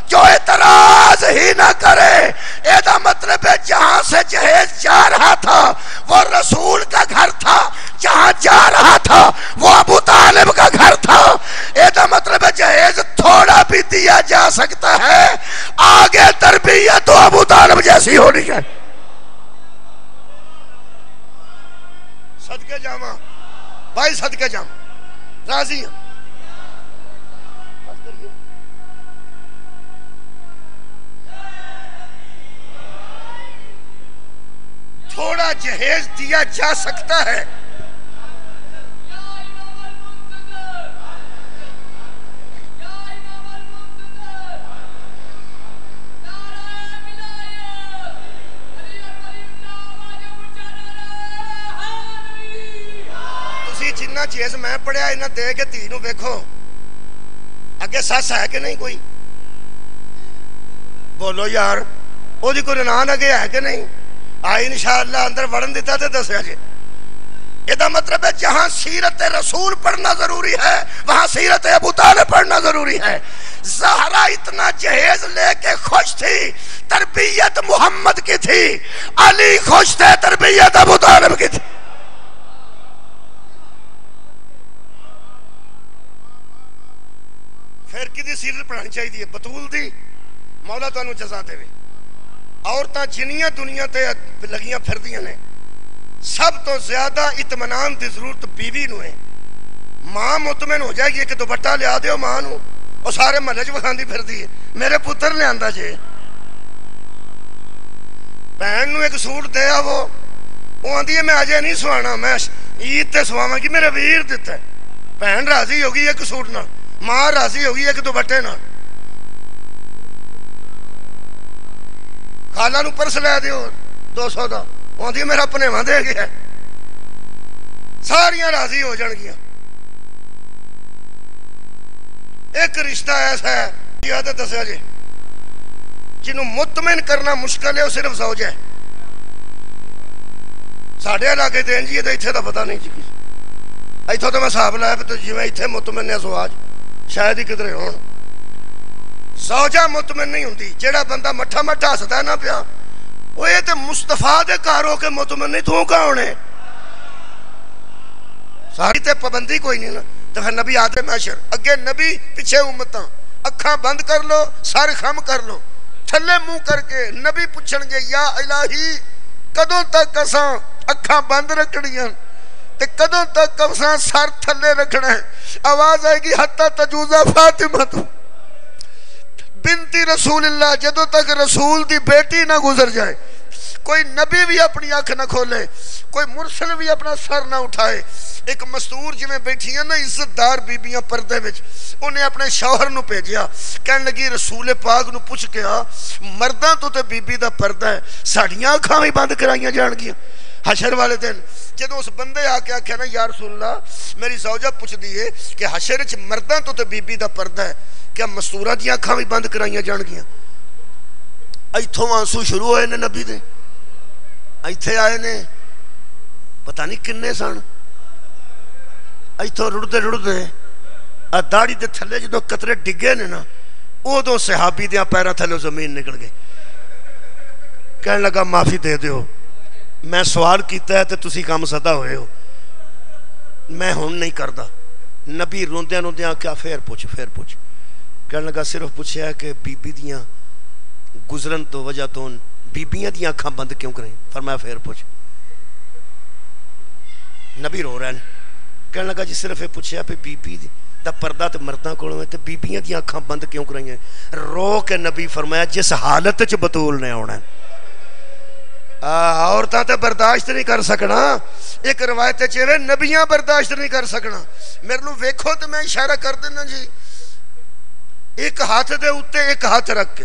جو اعتراض ہی نہ کرے۔ ایدہ مطلب ہے جہاں سے جہیز جا رہا تھا وہ رسول کا گھر تھا، جہاں جا رہا تھا وہ ابو طالب کا گھر تھا۔ ایدہ مطلب ہے جہیز تھوڑا بھی دیا جا سکتا ہے، آگے تربیت تو ابو طالب جیسی ہونی ہے۔ صدقے جامع بھائی، صدقے جامع راضی ہیں؟ تھوڑا جہیز دیا جا سکتا ہے، تسی جنہ چیز میں پڑھیا انہاں دے کے تینوں ویکھو اگے ساس ہے کہ نہیں؟ کوئی بولو یار، او دی کوئی نان اگے ہے کہ نہیں؟ آئی انشاءاللہ اندر وڑن دیتا تھے دسیا جی۔ یہ مطلب ہے جہاں سیرت رسول پڑھنا ضروری ہے وہاں سیرت ابو طالب پڑھنا ضروری ہے۔ زہرا اتنا جہیز لے کے خوش تھی، تربیت محمد کی تھی، علی خوش تھے، تربیت ابو طالب کی تھی۔ پھر کدی سیرت پڑھانی چاہیے؟ بطول دی، مولا تو انہوں جزا دے بھی۔ عورتاں جنیاں دنیا تے لگیاں پھردیاں نے، سب تو زیادہ اطمینان دی ضرورت بیوی نو ہے۔ ماں مطمئن ہو جائے گی کہ دوپٹہ لیا دیو ماں نو، اور سارے محلے چ وکھاندی پھردی ہے میرے پتر لے آندا جے۔ بہن نو ایک سوٹ دے آو، وہ آندی ہے میں اجے نہیں سوانا، میں عید تے سواواں گی، میرے ویر دتا ہے۔ بہن راضی ہوگی ایک سوٹ نال، ماں راضی ہوگی ایک دوپٹے نال۔ خالہ نو پرس لے دیو 200 دا، وہ آندی میرا پنیواں دے گیا، ساریاں راضی ہو جان گیاں۔ ایک رشتہ ایسا ہے یاد دسیا جی جنہوں مطمئن کرنا مشکل ہے، وہ صرف زوج ہے۔ ساڑھے علاقے دین جی اتھے دا پتہ نہیں جی، اتھوں تو میں صاحب لایا تو جی میں اتھے مطمئن ہے زواج شاید ہی کدھر ہون۔ زوجہ مطمئن نہیں ہوندی، جیڑا بندہ مٹھا مٹھا ہسدا نہ پیا وہ یہ تے مصطفیٰ دے کار ہو کے مطمئن نہیں، تو کون ہے؟ ساری تے پابندی کوئی نہیں نا۔ تو پھر نبی آتے محشر اگے نبی پیچھے امتاں، اکھاں بند کر لو، سار خم کر لو، تھلے منہ کر کے نبی پوچھن گے یا الہی کدوں تک اساں اکھاں بند رکھنیاں تے کدوں تک اساں سر تھلے رکھنا ہے؟ آواز آئے گی حتی تجوزہ فاطمہ تو بنتی رسول اللہ، جدوں تک رسول دی بیٹی نہ گزر جائے۔ کوئی نبی بھی اپنی آنکھ نہ کھولے، کوئی مرسل بھی اپنا سر نہ اٹھائے۔ ایک مستور جی میں بیٹھی ہیں نا عزت دار بیبیاں پردے وچ، انہیں اپنے شوہر نو بھیجیا، کہنے لگی رسول پاک نو پوچھ کے آ مرداں تو تے بیبی دا پردہ ہے، ساڑیاں اکھاں بھی بند کرائیاں جان گیاں۔ حشر والے دن جدوں اس بندے آ کے آکھیا نا یا رسول اللہ میری زوجہ پوچھ دیئے کہ حشر وچ مرداں تو تے بیبی دا پردہ ہے، کیا مستورہ دیاں اکھاں بھی بند کرائیاں جان گیاں؟ ایتھوں آنسو شروع ہوئے نے نبی دے، ایتھے آئے نے پتہ نہیں کنے سن، ایتھوں رڑدے رڑدے داڑھی دے تھلے جدوں قطرے ڈگے نے نا ادوں صحابی دیاں پیراں تھلے زمین نکل گئے۔ کہنے لگا معافی دے دیو، میں سوال کیتا ہے تے تسی کام سدا ہوئے ہو، میں ہن نہیں کردا۔ نبی روندیاں روندیاں کیا پھر پوچھ۔ کہنے لگا صرف پوچھیا ہے کہ بی بی دیاں گزرن تو وجہ تو بیبیاں دیاں اکھاں بند کیوں کریں؟ فرمایا پھر پوچھ۔ نبی رو رہے ہیں، کہنے لگا جی صرف یہ پوچھیا پہ بی بی دا پردہ تے مرداں کولوں ہے تے بیبیاں دیاں اکھاں بند کیوں کرائیں؟ رو کے نبی فرمایا جس حالت وچ بطول نے آنا ہے، عورتاں تے برداشت نہیں کر سکنا۔ ایک روایت چیوے نبیاں برداشت نہیں کر سکنا۔ میرے لو ویکھو تے میں اشارہ کر دینا جی، ایک ہاتھ دے اوتے ایک ہاتھ رکھ کے،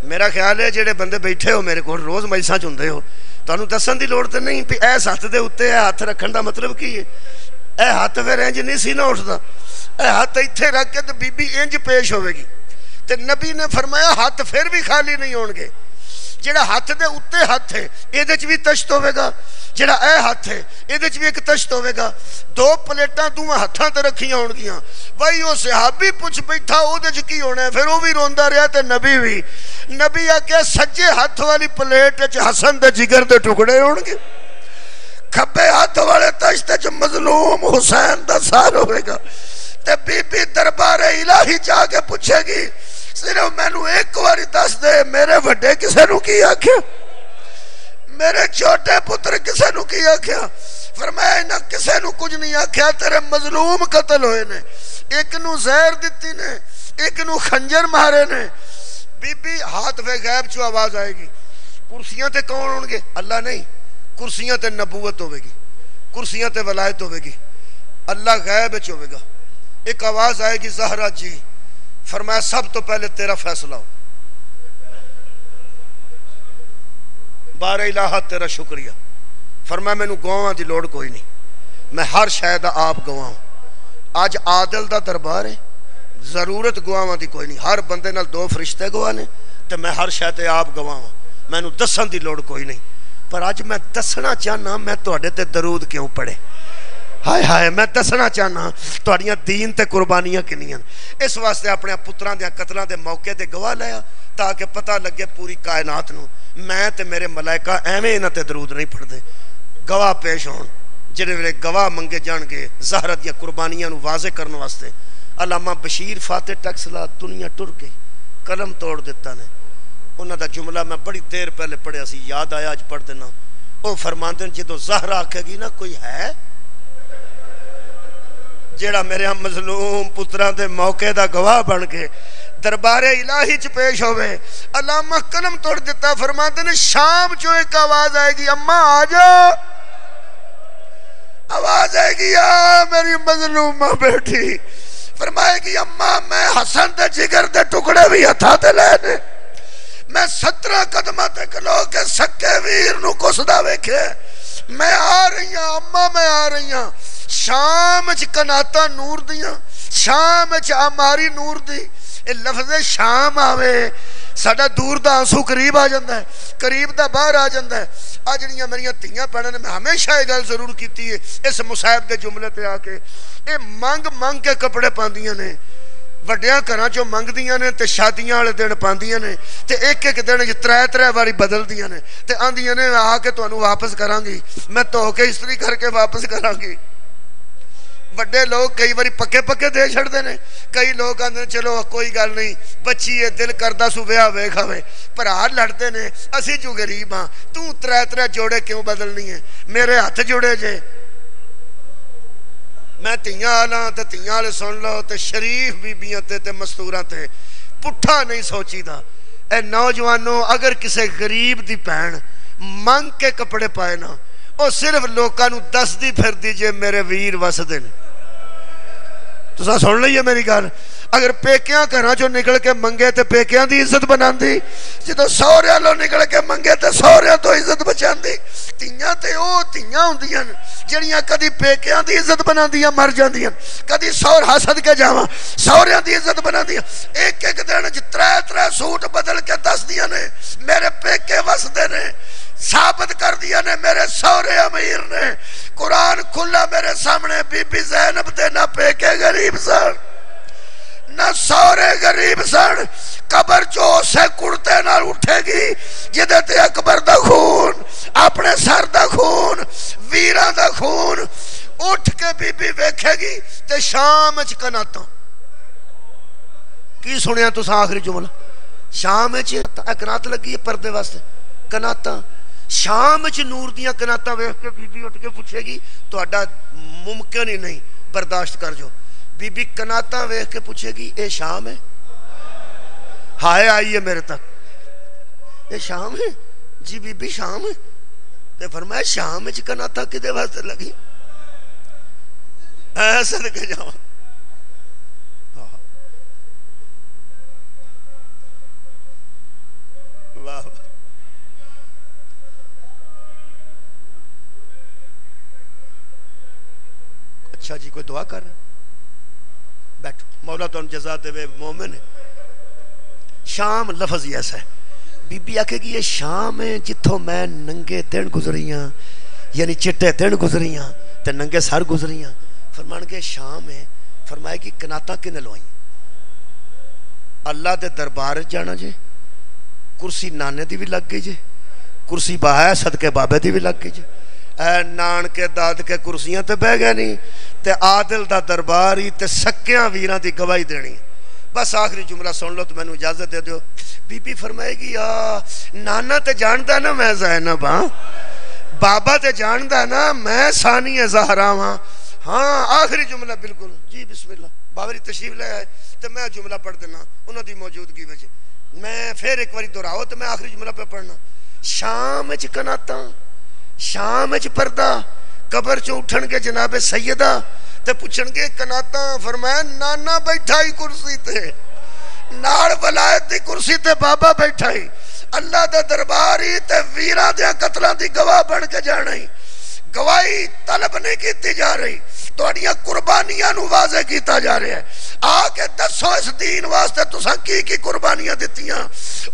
میرا خیال ہے جڑے بندے بیٹھے ہو میرے کو روز مجلساں چ ہوندے ہو، تانوں دسن دی لوڑ تے نہیں بھی ایس ہاتھ دے اتے اے ہاتھ رکھن دا مطلب کی ہے؟ اے ہاتھ پھر انج نہیں سی نہ اٹھدا، اے ہاتھ ایتھے رکھ کے تے بی بی انج پیش ہوے گی، تے نبی نے فرمایا ہاتھ پھر بھی خالی نہیں ہون گے۔ جڑا ہاتھ دے اتے ہاتھ ہے اے دے چ بھی تشت ہوے گا، جڑا اے ہاتھ ہے اے دے چ بھی ایک تشت ہوے گا، دو پلیٹاں دوواں ہتھاں تے رکھیاں ہون گیاں۔ بھائی او صحابی پوچھ بیٹھا او دے چ کی ہونا ہے؟ پھر او بھی روندا رہیا تے نبی بھی۔ نبی آکھیا سجے ہاتھ والی پلیٹ وچ حسن دے جگر دے ٹکڑے ہون گے، کھبے ہاتھ والے تشت وچ مظلوم حسین دا سار ہوے گا۔ تے بی بی دربار الہی جا کے پوچھے گی صرف مینو ایک واری دس دے میرے وڈے کسے نو کی آکھیا، میرے چھوٹے پتر کسے نو کی آکھیا؟ فرمایا انہاں کسے نو کچھ نہیں آکھیا، تیرے مظلوم قتل ہوئے نے، ایک نو زہر دتی نے، ایک نو خنجر مارے نے۔ بی بی ہاتھ وے غیب چو آواز آئے گی، کرسیاں تے کون ہون گے؟ اللہ نہیں، کرسیاں تے نبوت ہوے گی، کرسیاں تے ولایت ہوے گی، اللہ غیب وچ ہوے گا۔ ایک آواز آئے گی زہرا جی، فرمایا سب تو پہلے تیرا فیصلہ ہو، بار الہ تیرا شکریہ۔ فرمایا میں نو گواں دی لوڑ کوئی نہیں، میں ہر شاید آپ گواں ہوں۔ آج عادل دا دربار ہے، ضرورت گواں دی کوئی نہیں، ہر بندے نال دو فرشتے گواہ نے، تے میں ہر شاید آپ گواں ہوں، میں نو دسن دی لوڑ کوئی نہیں۔ پر آج میں دسنا چاہنا میں تواڈے تے درود کیوں پڑھے، ہائے ہائے میں دسنا چاہنا تواڈیاں دین تے قربانیاں کنیاں۔ اس واسطے اپنے پتراں دے قتلاں دے موقع تے گواہ لیا تاکہ پتہ لگے پوری کائنات نو میں تے میرے ملائکہ ایویں انہاں تے درود نہیں پڑھدے۔ گواہ پیش ہون، جڑے ویلے گواہ منگے جان گے زہرا دیاں قربانیاں نو واضح کرنے واسطے۔ علامہ بشیر فاتح ٹکسلا دنیا ٹر گئی، قلم توڑ دیتا نے۔ انہاں دا جملہ میں بڑی دیر پہلے پڑھیا سی، یاد آیا اج پڑھ دینا۔ او فرماندے جدوں زہرا آکھے گی نا کوئی ہے جیڑا میرے مظلوم پتران دے موقع دا گواہ بن کے دربار الہی چ پیش ہوئے، علامہ قلم توڑ دیتا۔ فرماتے نے شام جو ایک آواز آئے گی، اماں آ جا، آواز آئے گی یا میری مظلومہ بیٹھی، فرمائے گی اماں میں حسن دے جگر دے ٹکڑے بھی ہتھا تے لینے، میں 17 قدمہ تے کلو کے سکے ویر نو کسدا ویکھے، میں آ رہی ہاں اماں، میں آ رہی ہاں۔ شام چ کناتا نور دیاں، شام چ اماری نور دی۔ اے لفظ شام آوے ساڈا دور دا آنسو قریب آ جاندا ہے، قریب دا باہر آ جاندا ہے۔ آ جڑیاں میریاں تیاں بہناں نے میں ہمیشہ یہ گل ضرور کیتی ہے اس مصائب دے جملے تے آ کے، اے منگ منگ کے کپڑے پاندیاں نے، وڈیاں گھراں چوں منگدیاں نے تے شادیاں والے دن پاندیاں نے، تے ایک ایک دن ترے واری بدلدیاں نے، تے آندیاں نے آ کے تانوں واپس کراں گی، میں دھو کے استری کر کے واپس کراں گی۔ وڈے لوگ کئی باری پکے پکے دے چھڑتے ہیں، کئی لوگ آتے چلو کوئی گل نہیں بچی ہے دل کردہ سو ویاہ ویکھ آوے، بھرا لڑتے ہیں اسی جو غریب ہاں، تو ترے جوڑے کیوں بدلنی ہے، میرے ہاتھ جوڑے جے، میں تیاں آلاں تے تیاں آلے سن لو تے شریف بیبیاں تے مستوراں تے پٹھا نہیں سوچی دا۔ اے نوجوانوں اگر کسے غریب دی بہن منگ کے کپڑے پائے نا، او صرف لوکاں نو دس دی پھر دیجئے میرے ویر وسدے نے۔ تو سا سن لئیے میری گل، اگر پیکیاں گھراں چوں نکل کے منگے تے پیکیاں دی عزت بناندی، جدوں سہریاں لو نکل کے منگے تے سہریاں تو عزت بچاندی۔ تیاں تے او تیاں ہوندیاں جڑیاں کدی پیکیاں دی عزت بناندیاں مر جاندیاں، کدی سور حسد کے جاواں سہریاں دی عزت بناندیاں، ایک ایک دن ترے سوٹ بدل کے دس دیاں نے میرے پیکے وسدے نے، ثابت کر دیا نے میرے سورے امیر نے۔ قرآن کھلا میرے سامنے، بی بی زینب دے نہ پیکے غریب سن نہ سورے غریب سن۔ قبر جو اسے کڑتے نہ اٹھے گی جدے تے اکبر دا خون، اپنے سر دا خون، ویران دا خون اٹھ کے بی بی ویکھے گی تے شام چ کناتا کی سنیا تو آخری جملہ، شام چ کنات لگی ہے پردے واسطے، کناتا شام چ نور دیاں کناتاں ویکھ کے بی بی اٹھ کے پوچھے گی تہاڈا ممکن ہی نہیں برداشت کر جو، بی بی کناتاں ویکھ کے پوچھے گی اے شام ہے، ہائے آئی ہے میرے تک، اے شام ہے جی بی بی شام ہے، تے فرمایا شام چ کناتاں کدے واسطے لگی، اے صدقے جاواں واہ اچھا جی کوئی دعا کر رہا؟ بیٹھو، مولا تو جزا دے، مومن ہے۔ شام لفظ ہی ایسا ہے، بی بی آکھے گی یہ شام ہے جتھوں میں ننگے دن گزریاں، یعنی چٹے دن گزریاں تے ننگے سر گزریاں۔ فرمان کے شام ہے، فرمائے گی کناتا کنے لوائیں؟ اللہ دے دربار جانا جے، کرسی نانے دی بھی لگ گئی جے، کرسی باہر صدقے بابے دی بھی لگ گئی جے، اے نان کے داد کے کرسیاں تے بہ گئے نہیں تے عادل دا دربار ہی تے سکیاں ویران دی گواہی دینی۔ بس آخری جملہ سن لو تو میں نے اجازت دے دیو۔ بی بی فرمائے گی نانا تے جاندا نا میں زینب ہاں، بابا تے جاندا نا میں ثانی زہرا ہاں۔ آخری جملہ بالکل جی بسم اللہ، باوری تشریف لے آئے تو میں جملہ پڑھ دینا انہوں دی موجودگی وجہ، میں پھر ایک باری دہراؤ تو میں آخری جملہ پہ پڑھنا۔ شام وچ کناتا، شام وچ پردہ، قبر چ اٹھن کے جناب سیدہ تے پوچھن گے کناتا، فرمایا نانا بیٹھا ہی کرسی تے، نال ولایت دی کرسی تے بابا بیٹھا ہی، اللہ دے دربار ہی تے ویراں دے قتلاں دی گواہ بن کے جانا ہی۔ گواہی طلب نہیں کیتی جا رہی، توڑیاں قربانیاں نو واضح کیتا جا رہا ہے۔ آکے دسو اس دین واسطے تساں کی قربانیاں دیتیاں؟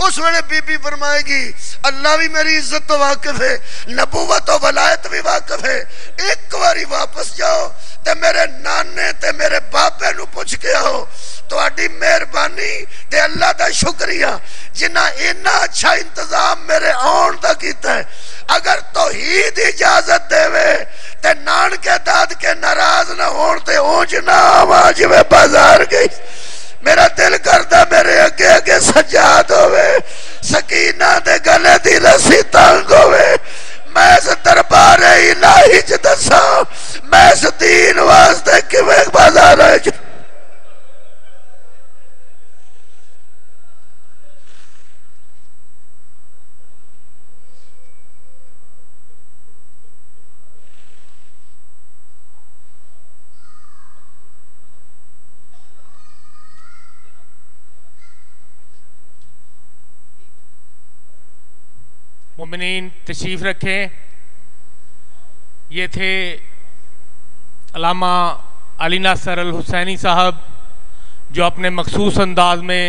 اس ویلے بی بی فرمائے گی اللہ بھی میری عزت تو واقف ہے، نبوت و ولایت بھی واقف ہے، ایک باری واپس جاؤ تے میرے نانے تے میرے بابے نو پوچھ کے آؤ، تہاڈی مہربانی تے اللہ دا شکریہ جنہ اتنا اچھا انتظام میرے آن دا کیتا ہے۔ اگر توحید اجازت دے وے تے نان کے داد کے ناراض نہ ہون تے اونج نہ آواز میں بازار گئی۔ میرا دل کردا میرے اگے اگے سجاد ہوئے، سکینہ دے گلے دی رسی تنگ ہوئے، میں اس دربار الہی چ دساں میں اس دین واسطے کیویں بازار آئے۔ مومنین تشریف رکھیں۔ یہ تھے علامہ علی ناصر الحسینی صاحب جو اپنے مخصوص انداز میں